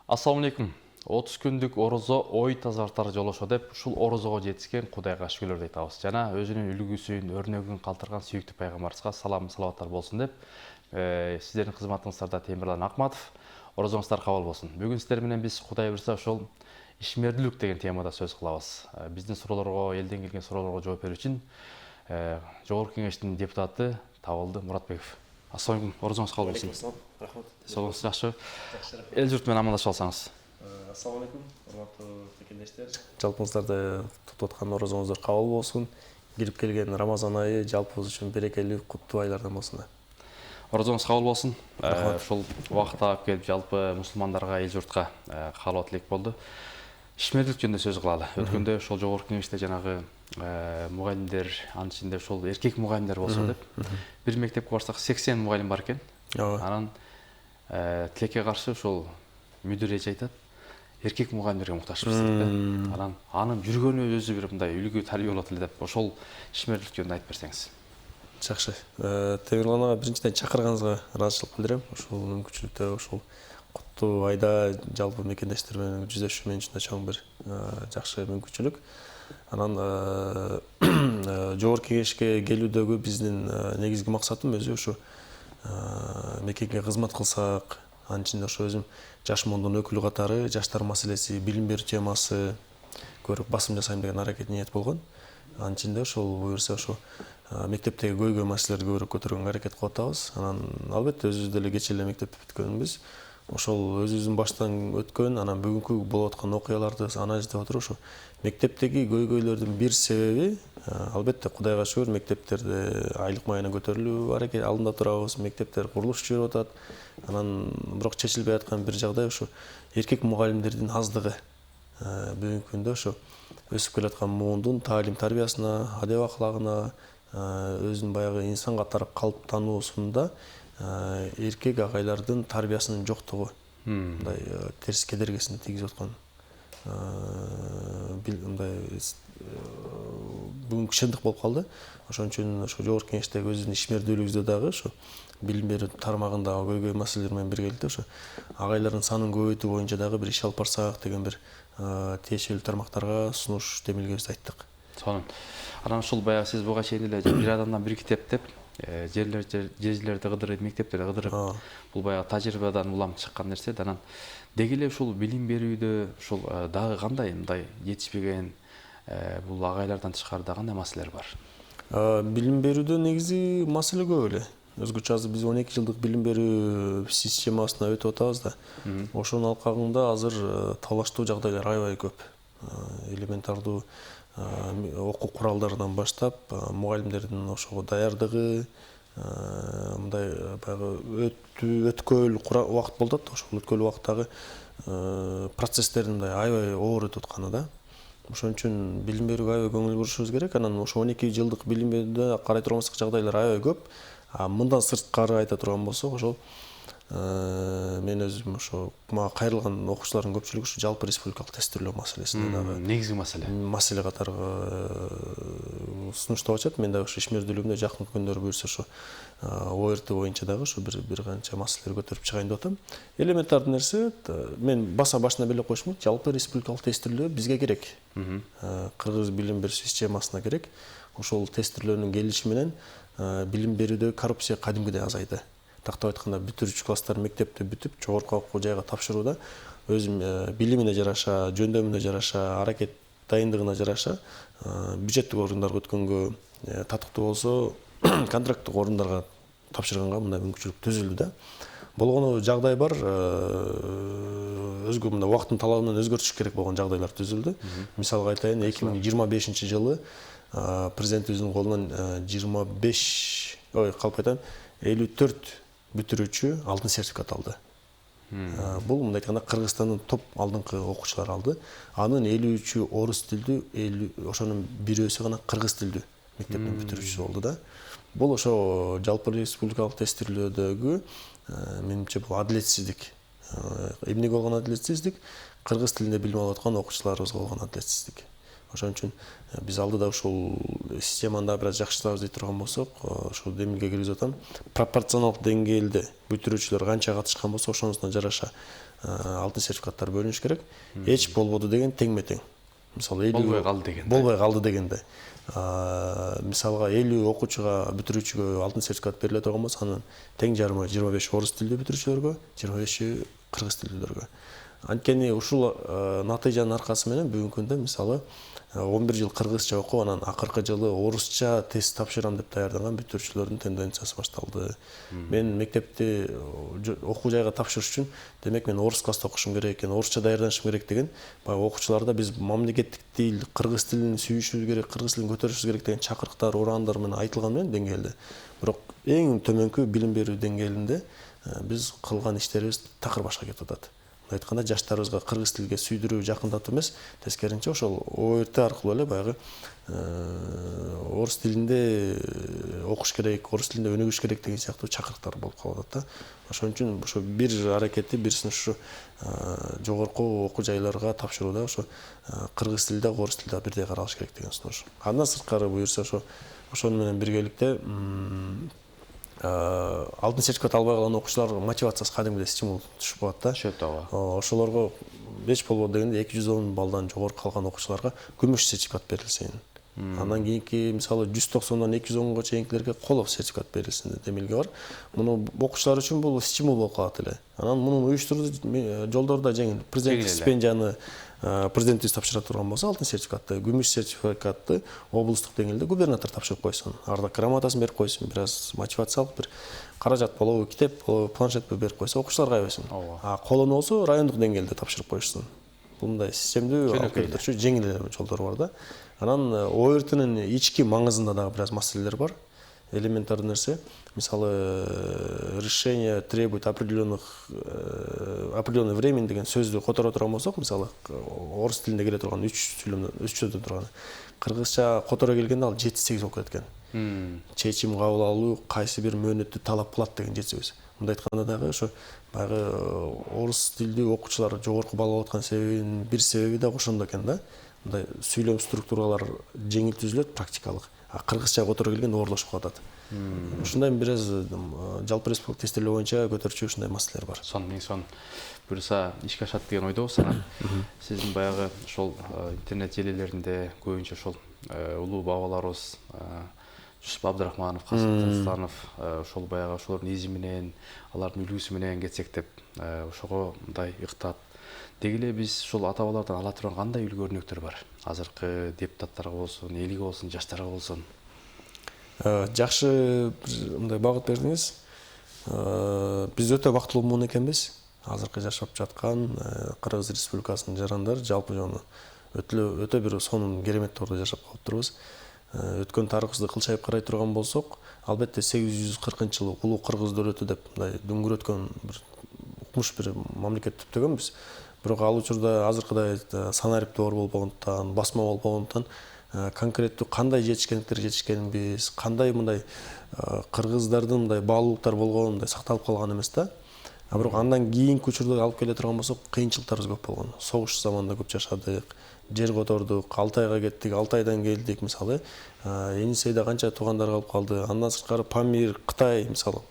Assalamu алейкум. 30 күндүк орозо ой тазартар жолошо деп ушул орозого жетишкен Кудайга шүгүрлөр айтабыз. Жана өзүнүн үлгүсүн, өрнөгүн калтырган сүйүктүү пайгамбарыбызга салам салаваттар болсун деп сиздердин кызматыңыздарда Темирлан Акматов. Орозоңуздар кабыл болсун. Бүгүн сиздер менен биз Кудай буйрса ошол ишмердүүлүк деген темада сөз кылабыз. Биздин суроолорго, элден келген суроолорго жооп берүү үчүн Жогорку Кеңештин депутаты Табылды Муратбеков. Assalamu alaikum. Орозоңуз кабыл болсун. Рахмат. Соңуңуз жакшы. Эл журт менен амандашып алсаңыз. Ассаламу алейкум. Урматтуу текелештер. Жалпыңыздарды тутуп аткан орозоңуздар кабыл болсун. Кирип келген Рамазан айы жалпыбыз үчүн берекелүү, куттуу айлардан болсун. Орозоңуз кабыл болсун. Рахмат. Ушул убакытта алып келип жалпы мусулмандарга, эл журтка каалоо тилек болду. Ишмердүүлүк жөнүндө сөз кылалы. Өткөндө ошол Жогорку Кеңеште жанагы мугалимдер, анын ичинде ошол эркек мугалимдер болсо деп бир мектепке барсак 80 мугалим бар экен. Анан тилекке каршы ошол мүдүр эже айтат, эркек мугалимдерге муктажбыз дейт. Анан анын жүргөнү өзү бир мындай үлгү тарбия болот эле деп ошол ишмердүүлүк жөнүндө айтып берсеңиз. Жакшы. Темирлан ага биринчиден чакырганыңызга ыраазычылык билдирем. Ошол мүмкүнчүлүктө ошол куттуу айда жалпы мекендештер менен жүздөшүү мен үчүн чоң бир жакшы мүмкүнчүлүк. Анан Жогорку Кеңешке келүүдөгү биздин негизги максатым өзү ошо мекенге кызмат кылсак, анын ичинде ошо өзүм жаш мондун өкүлү катары жаштар маселеси, билим берүү темасы көрүп басым жасайм деген аракет ниет болгон. Анын ичинде ошол буюрса ошо мектептеги көйгөй маселелерди көбүрөөк көтөргөнгө аракет кылып атабыз. Анан албетте өзүбүз деле кечээ эле мектепти бүткөнбүз. Ошол өзүбүздүн баштан өткөн, анан бүгүнкү болуп аткан окуяларды анализдеп отуруп ошо мектептеги көйгөйлөрдүн бир себеби албетте Кудайга шүгүр мектептерде айлык маягына көтөрүлүү аракет алдында турабыз, мектептер курулуш жүрүп атат. Анан бирок чечилбей аткан бир жагдай ошо эркек мугалимдердин аздыгы. Бүгүнкү күндө ошо өсүп келаткан муундун таалим тарбиясына, адеп аклагына, өзүнүн баягы инсан катары калыптануусунда эркек агайлардын тарбиясынын жоктугу мындай терс кедергисин тийгизип аткан мындай бүгүнкү чындык болуп калды. Ошон үчүн ошо Жогорку Кеңештеги өзүнүн ишмердүүлүгүбүздө дагы ошо билим берүү тармагындагы көйгөй маселелер менен биргеликте ошо агайлардын санын көбөйтүү боюнча дагы бир иш алып барсак деген бир тиешелүү тармактарга сунуш демилгебизди айттык. Сонун. Анан ушул баягы сиз буга чейин эле бир адамдан бир китеп деп жерлерди кыдырып, мектептерди кыдырып, бул баягы тажрыйбадан улам чыккан нерсе. Анан деги эле ушул билим берүүдө ушул дагы кандай мындай жетишпеген бул агайлардан тышкары дагы кандай маселелер бар? Билим берүүдө негизи маселе көп эле. Өзгөчө азыр биз 12 жылдык билим берүү системасына өтүп атабыз да. Ошонун алкагында азыр талаштуу жагдайлар аябай көп. Элементардуу окуу куралдарынан баштап мугалимдердин ошого даярдыгы мындай баягы өткөл убакыт болуп атат. Ошол өткөл убакыттагы процесстердин мындай аябай оор өтүп атканы да. Ошон үчүн билим берүүгө аябай көңүл бурушубуз керек. Анан ошо 12 жылдык билим берүүдө карай турганыбыз жагдайлар аябай көп. Мындан сырткары айта турган болсок, ошол мен өзүм ошо мага кайрылган окуучулардын көпчүлүгү ушу жалпы республикалык тестирлөө маселесинде дагы негизги маселе катары сунуштап атышат. Мен дагы ошо ишмердүүлүгүмдө жакын күндөр буюрса ошо ОРТ боюнча дагы ошо бир канча маселелер көтөрүп чыгайын деп атам. Элементардуу нерсе, мен башынан беле коюшмун, жалпы республикалык тестирлөө бизге керек. Кыргыз билим берүү системасына керек. Ошол тестирлөөнүн келиши менен билим берүүдө коррупция кадимгидей азайды. Тактап айтканда бүтүрүүчү класстар мектепти бүтүп, жогорку окуу жайга тапшырууда өзүм билимине жараша, жөндөмүнө жараша, аракет дайындыгына жараша бюджеттик орундарга өткөнгө, татыктуу болсо контракттык орундарга тапшырганга мындай мүмкүнчүлүк түзүлдү да. Болгону жагдай бар, өзгө мындай убакыттын талабы менен өзгөртүш керек болгон жагдайлар түзүлдү. Мисалга айтайын, 2025 жылы президентибиздин колунан 54 бүтүрүүчү алтын сертификат алды. Бул мындай айтканда Кыргызстандын топ алдыңкы окуучулары алды. Анын 53-ü орус тилдүү, ошонун бирөөсү гана кыргыз тилдүү мектептин бүтүрүүчүсү болду да. Бул ошо жалпы республикалык тестирлөөдөгү менимче бул адилетсиздик. Эмнеге болгон адилетсиздик? Кыргыз тилинде билим алып аткан окуучуларыбызга болгон адилетсиздик. Ошон үчүн биз алдыда ушул системаны да бир аз жакшыртабыз дей турган болсок, ушул демилге киргизип атам. Пропорционалдык деңгээлде бүтүрүүчүлөр канча катышкан болсо, ошонусуна жараша алтын сертификаттар бөлүнүш керек. Эч болбоду деген теңме-тең. Мисалы 50 болбой калды деген. Болбой калды дегенде. Мисалга 50 окуучуга бүтүрүүчүгө алтын сертификат бериле турган болсо, анын тең жарымы 25 орус тилдүү бүтүрүүчүлөргө, 25 кыргыз тилдүүлөргө. Анткени ушул натыйжанын аркасы менен бүгүнкү күндө мисалы 11 жыл кыргызча окуп, анан акыркы жылы орусча тест тапшырам деп даярданган бүтүрүүчүлөрдүн тенденциясы башталды. Мен мектепти окуу жайга тапшырыш үчүн, демек мен орус класста окушум керек экен, орусча даярданышым керек деген баягы окуучуларда биз мамлекеттик тил, кыргыз тилин сүйүшүбүз керек, кыргыз тилин көтөрүшүбүз керек деген чакырыктар, ураандар менен айтылган менен деңгээлде. Бирок эң төмөнкү билим берүү деңгээлинде биз кылган иштерибиз такыр башка кетип атат. Айтканда жаштарыбызга кыргыз тилге сүйдүрүү, жакындатуу эмес, тескерисинче ошол ОРТ аркылуу эле баягы орус тилинде окуш керек, орус тилинде өнүгүш керек деген сыяктуу чакырыктар болуп калып атат да. Ошон үчүн ошо бир аракети, бирсин ушу жогорку окуу жайларга тапшырууда ошо кыргыз тили да, орус тили да бирдей каралыш керек деген сунуш. Андан сырткары буюрса ошону менен биргеликте алтын сертификат албай калган окуучулар мотивациясы кадимгидей стимул түшүп калат да. Түшөт, ооба. Ошолорго эч болбоду дегенде 210 балдан жогору калган окуучуларга күмүш сертификат берилсин. Андан кийинки мисалы 190дан 210го чейинкилерге коло сертификат берилсин деп демилге бар. Муну окуучулар үчүн бул стимул болуп калат эле. Анан муну уюштуруу жолдору да жеңил. Президенттик стипендияны президентибиз тапшыра турган болсо, алтын сертификатты, күмүш сертификатты облустук деңгээлде губернатор тапшырып койсун. Ардак грамотасын берип койсун, бир аз мотивациялык бир каражат болобу, китеп болобу, планшет берип койсо, окуучулар кайбайсың. Колону болсо райондук деңгээлде тапшырып коюшсун. Бул мындай системдүү алып келүүчү жеңил жолдору бар да. Анан ОРТнын ички маңызында дагы бир аз маселелер бар. Элементарный нерсе. Мисалы, решение требует определенный времени деген сөздү которо турган болсок, мисалы, орус тилинде келе турган 3 сөздөн турган. Кыргызча которо келгенде ал 7-8 болуп кетет экен. Чечим кабыл алуу кайсы бир мөөнөттү талап кылат деген жетишпейбиз. Мындай айтканда дагы ошо баягы орус тилдүү окуучулар жогорку балл алып аткан бир себеби да ошондо экен да. Мындай сүйлөм структуралар жеңил түзүлөт, практикалык. Кыргызча которо келгенде оорлошуп калат. Ушундай бир аз жалпы республика тестелөө боюнча көтөрчү ушундай маселелер бар. Сонун буюрса ишке ашат деген ойдобуз. Анан сиздин баягы ошол интернет желилеринде көбүнчө ошол улуу бабаларыбыз Жусуп Абдрахманов, Касым Казстанов, ошол баягы ошолордун изи менен, алардын үлгүсү менен кетсек деп ошого мындай ыктап. Деги эле биз ошол ата бабалардан ала турган кандай үлгү өрнөктөр бар? Азыркы депутаттарга болсун, элге болсун, жаштарга болсун. Жакшы мындай багыт бердиңиз. Биз өтө бактылуу муун экенбиз. Азыркы жашап жаткан Кыргыз Республикасынын жарандар жалпы жону өтө бир сонун керемет ордо жашап калыптырбыз. Өткөн тарыхыбызды кылчайып карай турган болсок, албетте 840-жылы улуу кыргыз дөлөтү деп мындай дүңгүрөткөн бир укмуш бир мамлекет түптөгөнбүз. Бирок ал учурда азыркыдай санарип доор болбогондуктан, басма болбогондуктан конкреттүү кандай жетишкенбиз, кандай мындай кыргыздардын мындай баалуулуктар болгон, мындай сакталып калган эмес да. Бирок андан кийинки учурда алып келе турган болсок, кыйынчылыктарыбыз көп болгон. Согуш заманында көп жашадык, жер котордук, Алтайга кеттик, Алтайдан келдик мисалы. Енисейде канча туугандар калып калды. Андан сырткары Памир, Кытай мисалы.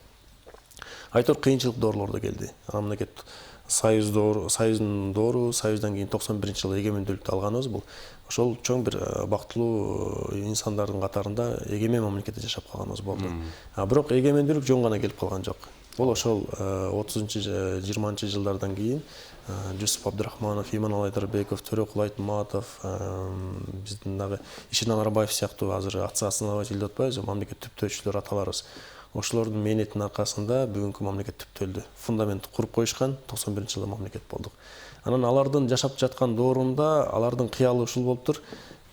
Айтор кыйынчылык доорлордо келди. Мамлекет Союздун доору, Союздан кийин 91-жылы эгемендүүлүктү алганыбыз бул ошол чоң бир бактылуу инсандардын катарында эгемен мамлекетте жашап калганыбыз болду. Бирок эгемендүүлүк жөн гана келип калган жок. Бул ошол 30-20 жылдардан кийин Жусуп Абдрахманов, Иманалы Айдарбеков, Төрөкул Айтматов, биздин дагы Ишенал Арбаев сыяктуу азыр атса основатель деп атпайбызбы, мамлекет түптөөчүлөр аталарыбыз. Ошолордун мээнетинин аркасында бүгүнкү мамлекет түптөлдү. Фундамент куруп коюшкан, 91-жылы мамлекет болдук. Анан алардын жашап жаткан доорунда алардын кыялы ушул болуптур.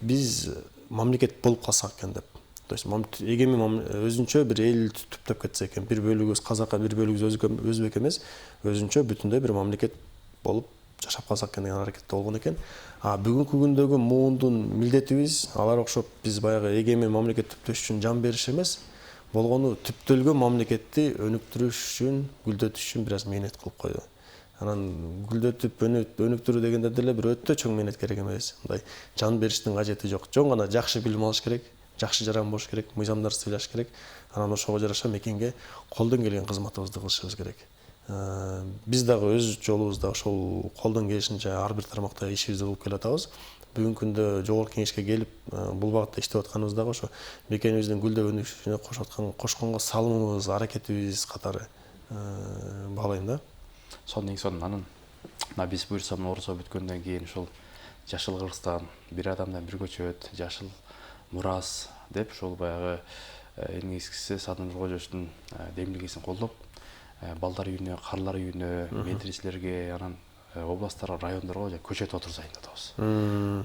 Биз мамлекет болуп калсак экен деп. То есть эгемен өзүнчө бир эл түптөп кетсе экен, бир бөлүгүбүз казак, бир бөлүгүбүз өзбек эмес, өзүнчө бүтүндөй бир мамлекет болуп жашап калсак экен деген аракетте болгон экен. Бүгүнкү күндөгү муундун милдетибиз алар окшоп биз баягы эгемен мамлекет түптөш үчүн жан бериш эмес, болгону түптөлгөн мамлекетти өнүктүрүш үчүн, гүлдөтүш үчүн бир аз мээнет кылып койду. анан гүлдөтүп өнүктүрүү дегенде деле бир өтө чоң мээнет керек эмес. Мындай жан бериштин кажети жок. Жөн гана жакшы билим алыш керек, жакшы жаран болуш керек, мыйзамдарды ыйлаш керек. Анан ошого жараша мекенге колдон келген кызматыбызды кылышыбыз керек. Биз дагы өз жолубузда ошол колдон келишинче ар бир тармакта ишибизди кылып келатабыз. Бүгүнкү күндө жогорку кеңешке келип бул багытта иштеп атканыбыз дагы ошо мекенибиздин гүлдөп өнүгүшүнө кошконго салымыбыз, аракетибиз катары баалайм да. Сонун эң сонун. Анан мына биз буюрса орозо бүткөндөн кийин ушул Жашыл Кыргызстан, бир адамдан бир көчөт, жашыл мурас деп ушул баягы эң негизгиси Садыр Нуркожоевичтин демилгесин колдоп, балдар үйүнө, карлар үйүнө, медреселерге, анан областтарга, райондорго көчөт отургузайын деп атабыз.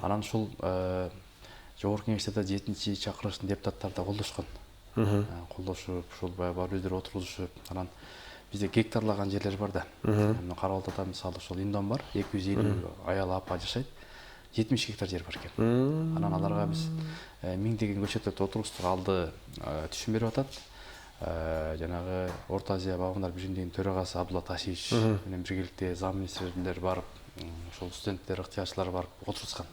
Анан ушул жогорку кеңеште да 7-чи чакырылыштын депутаттары да колдошкон. Колдошуп, ушул баягы бар өздөрү отургузушуп, анан бизде гектарлаган жерлер бар да. Кара Балтада мисалы ошол Индон бар, 250 аял апа жашайт. 70 гектар жер бар экен. Анан аларга биз миңдеген көчөттөрдү отургуздук, алды түшүн берип атат. Жанагы Орто Азия Багымдар биржиндигинин төрагасы Абдулла Ташевич менен биргеликте зам министрлер барып, ошол студенттер, ыктыярчылар барып отургузган.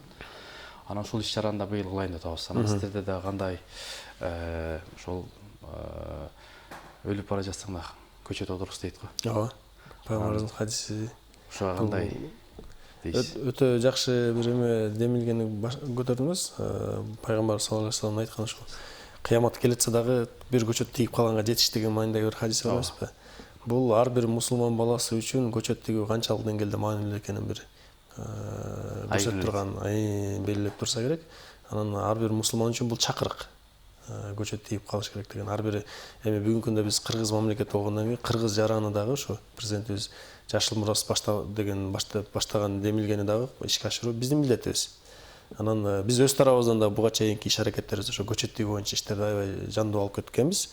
Анан ушул иш-чараны да быйыл кылайын деп атабыз. Анан сиздерде да кандай ошол өлүп бара жатсаң да көчөт отургуз дейт го. Ооба. Пайгамбардын хадиси. Ошого кандай дейсиз? Өтө жакшы бир эме демилгени көтөрдүңүз. Пайгамбар саллаллаху алейхи вассалам айткан ушул кыямат келетсе дагы бир көчөт тигип калганга жетиш деген маанидеги бир хадис бар эмеспи? Бул ар бир мусулман баласы үчүн көчөт тигүү канчалык деңгээлде маанилүү экенин бир көрсөтүп турган, белгилеп турса керек. Анан ар бир мусулман үчүн бул чакырык. Көчөт тигип калыш керек деген ар бир эми бүгүнкү күндө биз кыргыз мамлекети болгондон кийин кыргыз жараны дагы ошо президентибиз жашыл мурас баштаган демилгени дагы ишке ашыруу биздин милдетибиз. Анан биз өз тарабыбыздан да буга чейинки иш аракеттерибиз ошо көчөт тигүү боюнча иштерди аябай жандуу алып кеткенбиз.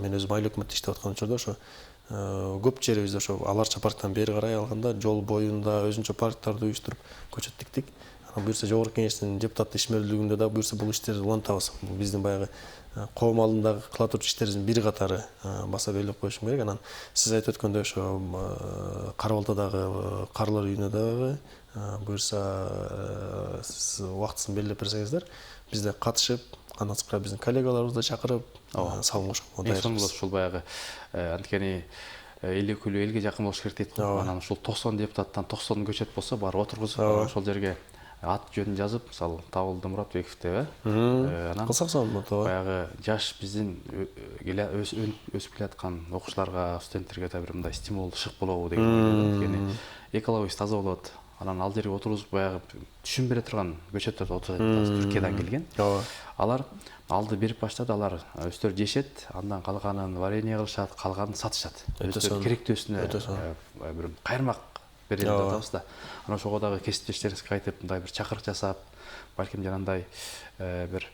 Мен өзүм айыл өкмөттө иштеп аткан учурда ошо көп жерибизде ошо Аларча парктан бери карай алганда жол боюнда өзүнчө парктарды уюштуруп көчөт тиктик. Анан буюрса жогорку кеңештин депутаттык ишмерлүүлүгүндө да буюрса бул иштерди улантабыз. Бул биздин баягы коом алдындагы кыла турчу иштерибиздин бири катары баса белгилеп коюшум керек. Анан сиз айтып өткөндөй ошо Кара Балтадагы карлар үйүнө дагы буюрса сиз убактысын белгилеп берсеңиздер, биз да катышып, андан сырткары биздин коллегаларыбызды чакырып салым кошконго даярбыз. Ушул баягы анткени эл өкүлү элге жакын болуш керек дейт го. Анан ушул 90 депутаттан 90 көчөт болсо барып отургузуп, ошол жерге ат жөнүн жазып, мисалы Табылды Муратбековде анан кылсак сонун баягы жаш биздин өсүп келаткан окуучуларга, студенттерге да бир мындай стимул, шык болобу деген анткени экологиясы таза болот. Анан ал жерге отургузуп баягы түшүн бере турган көчөттөрдү отургузат, Түркиядан келген. Алар алды берип баштады, алар өздөрү жешет, андан калганын варенье кылышат, калганын сатышат. Өздөрү керектүүсүнө бир кайырмак берели деп атабыз да. Анан ошого дагы кесиптештериңизге айтып, мындай бир чакырык жасап, балким жанагындай бир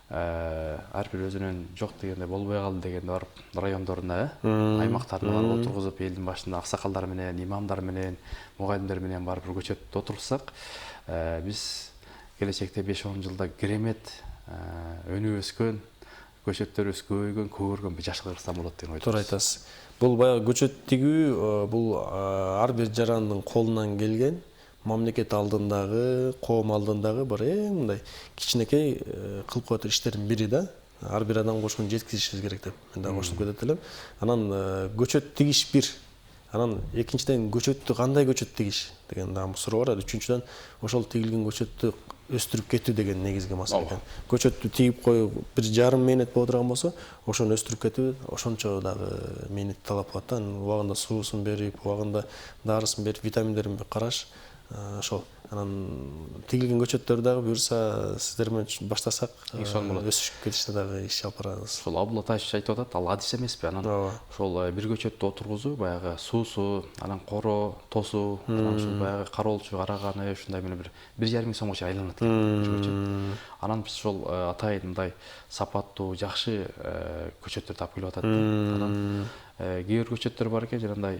ар бир өзүнүн жок дегенде болбой калды дегенде барып райондоруна, аймактарына барып отургузуп, элдин башында аксакалдар менен, имамдар менен, мугалимдер менен барып бир көчөт отурсак, биз келечекте 5-10 жылда керемет өнүп өскөн, көчөттөр көбөйгөн, көбөргөн бир Жашыл Кыргызстан болот деген ойдобуз. Туура айтасыз. Бул баягы көчөт тигүү бул ар бир жарандын колунан келген, мамлекет алдындагы, коом алдындагы бир мындай кичинекей кылып коет иштердин бири да. Ар бир адам ошону жеткизишибиз керек деп мен да кошулуп кетет элем. Анан көчөт тигиш бир. Анан экинчиден көчөттү кандай көчөт тигиш деген дагы суроо бар. Үчүнчүдөн ошол тигилген көчөттү өстүрүп кетүү деген негизги маселе экен. Көчөттү тигип коюу бир жарым мээнет боло турган болсо, ошону өстүрүп кетүү ошончо дагы мээнет талап кылат да. Убагында суусун берип, убагында дарысын берип, витаминдерин караш ошол. Анан тигилген көчөттөр дагы буюрса сиздер менен баштасак, өсүшүп кетиште дагы иш алып барабыз. Ошол Абдулла Ташевич айтып атат, ал адис эмеспи? Анан ошол бир көчөттү отургузуу, баягы суусу, анан коро, тосу, анан ушул баягы кароолчу, караганы ушундай менен бир жарым миң сомго чейин айланат экен бир көчөт. Анан биз ошол атайын мындай сапаттуу, жакшы көчөттөрдү алып келип атат. Анан кээ бир көчөттөр бар экен, жанагындай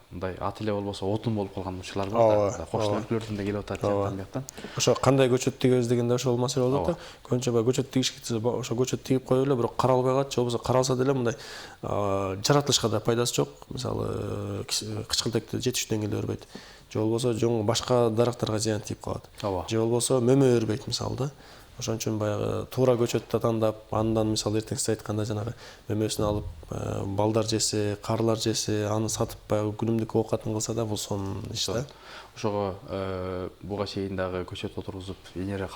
мындай ат эле болбосо отун болуп калган учурлар бар да. Кошмо өлкөлөрдөн да келип атат жактан бияктан. Ошо кандай көчөт тигебиз дегенде ошол маселе болот да. Көбүнчө баягы көчөт тигиш кетсе, ошо көчөт тигип коюп эле, бирок каралбай калат, же болбосо каралса деле мындай жаратылышка да пайдасы жок. Мисалы кычкылтекти жетиштүү деңгээлде өрбөйт. Же болбосо жоң башка дарактарга зыян тийип калат. Же болбосо мөмө өрбөйт мисалы да. Ошон үчүн баягы туура көчөттү тандап, андан мисалы эртең сиз айтканда жанагы мөмөсүн алып, балдар жесе, карылар жесе, аны сатып баягы күнүмдүк оокатын кылса да бул сонун иш да. Ошого буга чейин дагы көчөт отургузуп, Энере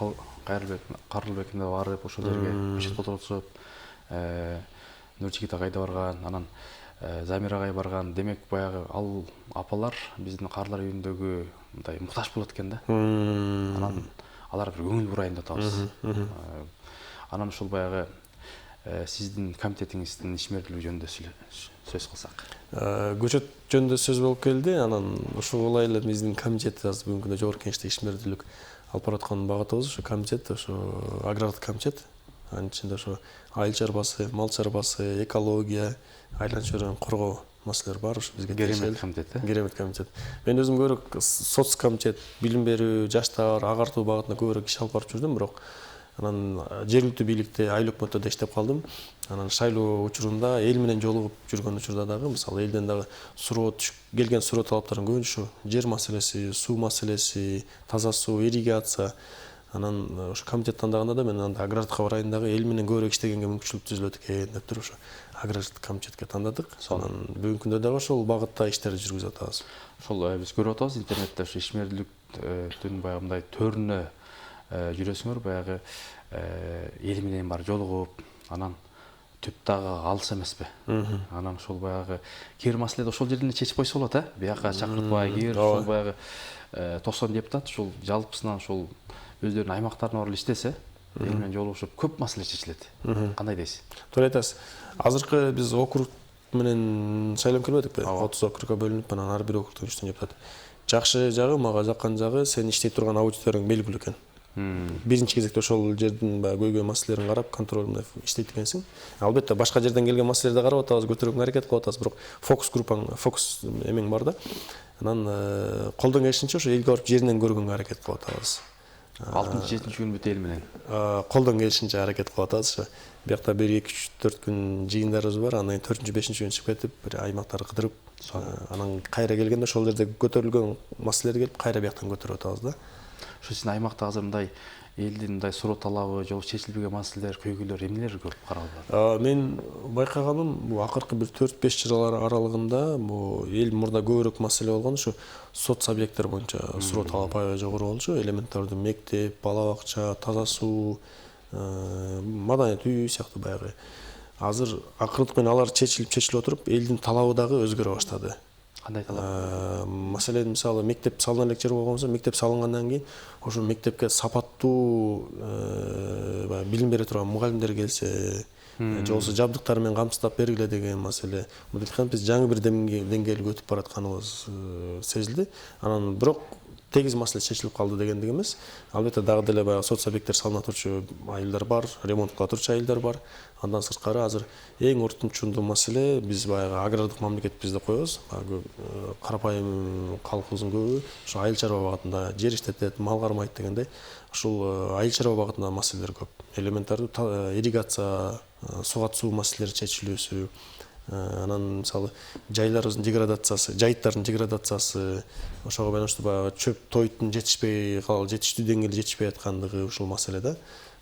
Карылбековна барып, ошол жерге көчөт отургузуп, Нурчигит агай да барган, анан Замир агай барган. Демек баягы ал апалар биздин карылар үйүндөгү мындай муктаж болот экен да. Анан алар бир көңүл бурайын деп атабыз. Анан ушул баягы сиздин комитетиңиздин ишмердүүлүгү жөнүндө сөз кылсак. Көчөт жөнүндө сөз болуп келди. Анан ушул эле биздин комитет азыр бүгүнкү күндө жогорку кеңеште ишмердүүлүк алып бараткан багытыбыз ушу комитет, ошо агрардык комитет. Анын ичинде ошо айыл чарбасы, мал чарбасы, экология, айлана чөйрөнү коргоо маселелер бар. Ушу бизге керемет комитет. Керемет комитет. Мен өзүм көбүрөөк соц комитет, билим берүү, жаштар, агартуу багытында көбүрөөк иш алып барып жүрдүм, бирок анан жергиликтүү бийликте, айыл өкмөттөрдө иштеп калдым. Анан шайлоо учурунда эл менен жолугуп жүргөн учурда дагы, мисалы элден дагы суроо келген суроо талаптардын көбүнчү жер маселеси, суу маселеси, таза суу, ирригация. Анан ошо комитет тандаганда да мен анда агрардыкка барайын дагы эл менен көбүрөөк иштегенге мүмкүнчүлүк түзүлөт экен деп туруп ошо агрардык комитетке тандадык. Анан бүгүнкү күндө дагы ошол багытта иштерди жүргүзүп атабыз. Ошол биз көрүп атабыз интернетте ошо ишмердүүлүктүн баягы мындай төрүнө жүрөсүңөр, баягы эл менен бар жолугуп, анан түп дагы алыс эмеспи. Анан ошол баягы кээ бир маселеди ошол жерден чечип койсо болот, бияка чакыртпай, кээ бир ошол баягы 90 депутат ушул жалпысынан ушул өздөрүнүн аймактарына барып иштесе, эл менен жолугушуп көп маселе чечилет. Кандай дейсиз? Туура айтасыз. Азыркы биз округ менен шайланып келбедикпи? 30 округга бөлүнүп, анан ар бир округдон 3 депутат. Жакшы жагы, мага жаккан жагы, сен иштей турган аудиторияң белгилүү экен. Биринчи кезекте ошол жердин көйгөй маселелерин карап, контроль менен иштейт экенсиң. Албетте башка жерден келген маселелерди карап атабыз, көтөрүүгө аракет кылып атабыз, бирок фокус группаң, фокус эмең бар да. Анан колдон келишинче ошо элге барып жеринен көргөнгө аракет кылып атабыз. 6-7 күн бүт эл менен. Колдон келишинче аракет кылып атабыз. Ошо биякта 1-2-3-4 күн жыйындарыбыз бар. Анан 4-5 күн чыгып кетип, бир аймактарды кыдырып, анан кайра келгенде ошол жерде көтөрүлгөн маселелер келип, кайра бияктан көтөрүп атабыз да. Ошо сиздин аймакта азыр мындай элдин мындай суроо талабы, же чечилбеген маселелер, көйгөйлөр эмнелер көп каралып? Мен байкаганым, бул акыркы бир 4-5 жылдар аралыгында бул эл мурда көбүрөөк маселе болгон ушу соц объекттер боюнча суроо талап аябай жогору болчу. Элементардуу мектеп, бала бакча, таза суу, маданият үй сыяктуу баягы. Азыр акырындык менен алар чечилип отуруп, элдин талабы дагы өзгөрө баштады. Кандай талап? Маселен, мисалы мектеп салына элек жер болгон болсо, мектеп салынгандан кийин ошол мектепке сапаттуу билим бере турган мугалимдер келсе, же болбосо жабдыктар менен камсыздап бергиле деген маселе. Мынтип айтканда биз жаңы бир деңгээлге өтүп баратканыбыз сезилди. Анан бирок тегиз маселе чечилип калды дегендик эмес. Албетте дагы деле баягы соц объекттер салына турчу айылдар бар, ремонт кыла турчу айылдар бар. Андан сырткары азыр эң ортунчундуу маселе биз баягы агрардык мамлекетибизде коебуз. Карапайым калкыбыздын көбү ошо айыл чарба багытында жер иштетет, мал кармайт дегендей. Ушул айыл чарба багытында маселелер көп. Элементардуу ирригация, сугат суу маселелери чечилүүсү, анан мисалы жайларыбыздын деградациясы, жайыттардын деградациясы, ошого байланыштуу баягы чөп тойтун жетишпей калып, жетиштүү деңгээлде жетишпей аткандыгы ушул маселе да.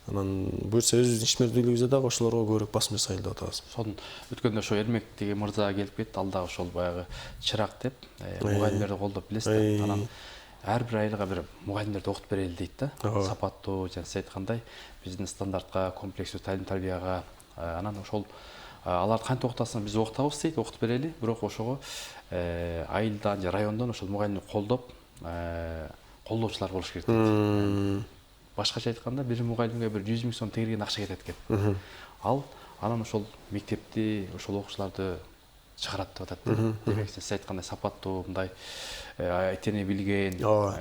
Анан буюрса өзүбүздүн ишмердүүлүгүбүздө дагы ошолорго көбүрөөк басым жасайлы деп атабыз. Сонун өткөндө ошо Эрмек деген мырза келип кетти, ал дагы ошол баягы чырак деп, мугалимдерди колдоп билесиз да. Анан ар бир айылга бир мугалимдерди окутуп берели дейт да. Сапаттуу, жана сиз айткандай, биздин стандартка, комплекстүү талим тарбияга, анан ошол аларды кантип окутасың, биз окутабыз дейт, окутуп берели, бирок ошого айылдан же райондон ошол мугалимди колдоочулар болуш керек дейт. Башкача айтканда, бир мугалимге бир 100 000 сом тегерген акча кетет экен. Ал анан ошол мектепти, ошол окуучуларды чыгарат деп атат. Демек сиз айткандай сапаттуу мындай айтени билген,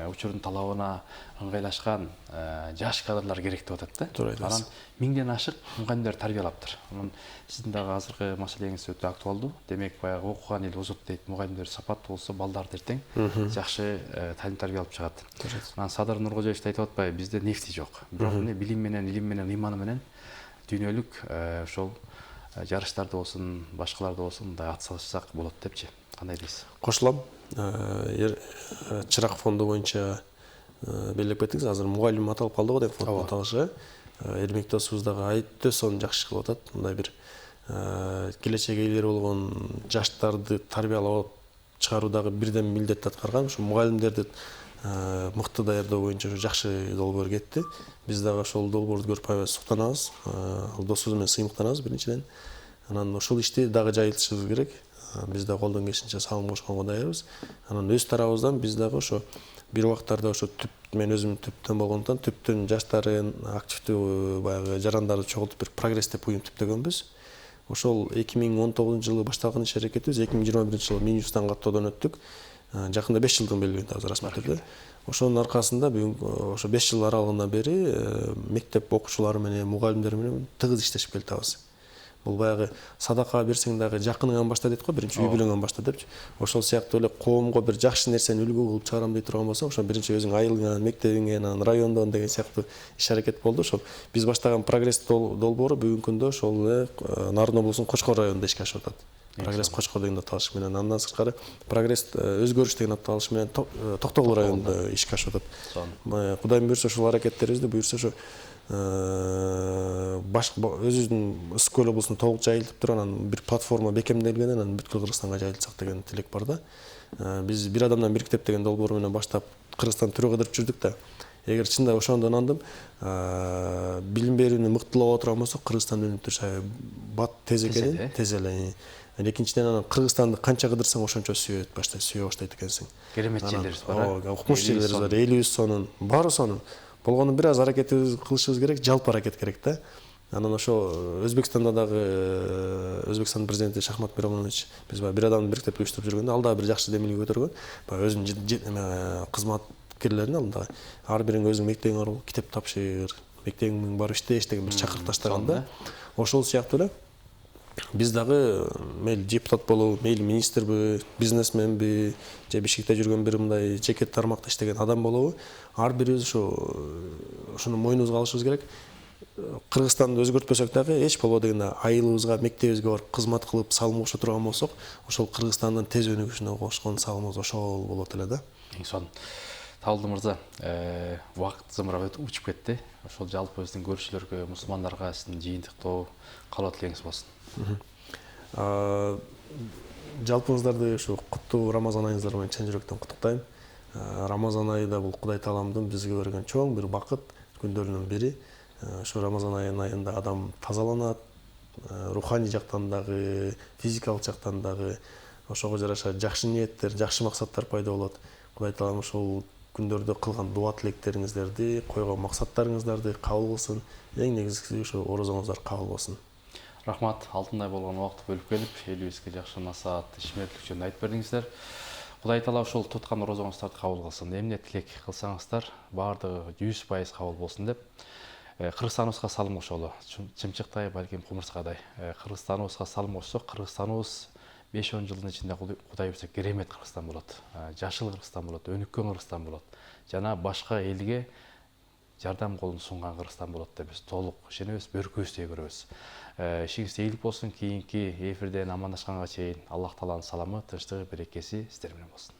учурдун талабына ыңгайлашкан жаш кадрлар керек деп атат да. Туура айтасыз. Анан 1000ден ашык мугалимдер тарбиялаптыр. Анан сиздин дагы азыркы маселеңиз өтө актуалдуу. Демек баягы окуган эл узут дейт, мугалимдер сапаттуу болсо балдар эртең жакшы талим тарбия алып чыгат. Анан Садыр Нуркожоевич айтып атпайбы, бизде нефти жок. Бирок эмне билим менен, илим менен, ыйманы менен дүйнөлүк ошол жарыштарды болсун, башкаларды болсун мындай ат салышсак болот депчи. Кандай дейсиз? Кошулам. Чырак фонду боюнча белгилеп кеттиңиз. Азыр мугалим аталып калды го деп фонд аталышы. Эрмек досубуз дагы айыптуу сонун жакшы кылып атат. Мындай бир келечек ээлери болгон жаштарды тарбиялап чыгаруудагы бирден милдетти аткарган. Ушу мугалимдерди мыкты даярдоо боюнча жакшы долбоор кетти. Биз дагы ошол долбоорду көрүп аябай суктанабыз. Досубуз менен сыймыктанабыз биринчиден. Анан ошол ишти дагы жайылтышыбыз керек. Биз да колдон келишинче салым кошконго даярбыз. Анан өз тарабыбыздан биз дагы ошо бир убактарда ошо мен өзүм түптөн болгондон түптүн жаштарын активдүү баягы жарандарды чогултуп бир прогресс деп уюм түптөгөнбүз. Ошол 2019-жылы башталган иш аракетибиз 2021-жылы Минюстан каттоодон өттүк. Жакында 5 жылдын белгиленди расмий түрдө. Ошонун аркасында бүгүн ошо 5 жыл аралыгынан бери мектеп окуучулары менен, мугалимдер менен тыгыз иштешип келатабыз. Бул баягы садака берсең дагы жакыныңан башта дейт го, биринчи үй бүлөңөн башта депчи. Ошол сыяктуу эле коомго бир жакшы нерсени үлгү кылып чыгарам дей турган болсоң, ошо биринчи өзүң айылыңан, мектебиңен, анан райондон деген сыяктуу иш аракет болду. Ошол биз баштаган прогресс долбоору бүгүнкү күндө ошол эле Нарын облусунун Кочкор районунда ишке ашып атат. Прогресс Кочкор деген аталыш менен, андан сырткары прогресс өзгөрүш деген аталыш менен Токтогул районунда ишке ашып атат. Кудайым буйрса ушул аракеттерибизди буйрса ошо өзүбүздүн Ысык Көл облусунда толук жайылтып туруп, анан бир платформа бекемделген, анан бүткүл Кыргызстанга жайылтсак деген тилек бар да. Биз бир адамдан бир китеп деген долбоор менен баштап Кыргызстан түрө кыдырып жүрдүк да. Эгер чында ошондон андым, билим берүүнү мыктылап отурган болсок, Кыргызстан өнүктүрүшү бат тез экенин, тез эле. Экинчиден анан Кыргызстанды канча кыдырсаң ошончо сүйө баштайт экенсиң. Керемет жерлерибиз бар. Укмуш жерлерибиз бар, элибиз сонун, баары сонун. Болгону бир аз аракет кылышыбыз керек, жалпы аракет керек да. Анан ошо Өзбекстанда дагы Өзбекстан президенти Шахмат Миромонович биз бир адамды бириктеп уюштуруп жүргөндө ал дагы бир жакшы демилге көтөргөн. Өзүнүн кызматкерлерин алдында ар бириң өзүң мектебиңе барып китеп тапшыр, мектебиң барып иштеш деген бир чакырык таштаган да. Ошол сыяктуу эле биз дагы мейли депутат болобу, мейли министрби, бизнесменби, же Бишкекте жүргөн бир мындай жеке тармакта иштеген адам болобу, ар бирибиз ошону мойнубузга алышыбыз керек. Кыргызстанды өзгөртпөсөк дагы эч болбодо дегенде айылыбызга, мектебибизге барып кызмат кылып салым кошо турган болсок, ошол Кыргызстандын тез өнүгүшүнө кошкон салымыбыз ошол болот эле да. Эң сонун. Табылды мырза, убакыт зымырап учуп кетти. Ошол жалпы биздин көрүүчүлөргө, мусулмандарга сиздин жыйынтыктоо каалоо тилегиңиз болсун. Жалпыңыздарды ушу куттуу Рамазан айыңыздар менен чын жүрөктөн куттуктайм. Рамазан айы да бул Кудай Тааламдын бизге берген чоң бир бакыт күндөрүнүн бири. Ошо Рамазан айында адам тазаланат, руханий жактан дагы, физикалык жактан дагы ошого жараша жакшы ниеттер, жакшы максаттар пайда болот. Кудай Таалам ошол күндөрдө кылган дуа тилектериңиздерди, койгон максаттарыңыздарды кабыл кылсын. Эң негизгиси ошо орозоңуздар кабыл болсун. Рахмат, алтындай болгон убакытты бөлүп келип, элибизге жакшы насаат, ишмерлик жөнүндө айтып бердиңиздер. Кудай Таала ошол туткан орозоңуздарды кабыл кылсын. Эмне тилек кылсаңыздар, баардыгы 100% кабыл болсун деп. Кыргызстаныбызга салым кошолу. Чымчыктай, балким кумурскадай. Кыргызстаныбызга салым кошсок, Кыргызстаныбыз 5-10 жылдын ичинде Кудай буйрса керемет Кыргызстан болот. Жашыл Кыргызстан болот, өнүккөн Кыргызстан болот. Жана башка элге жардам колун сунган Кыргызстан болот деп биз толук ишенебиз, бөркүбүздү көрөбүз. Ишиңиз ийгилик болсун. Кийинки эфирден амандашканга чейин Аллах Тааланын саламы, тынчтыгы, берекеси сиздер менен болсун.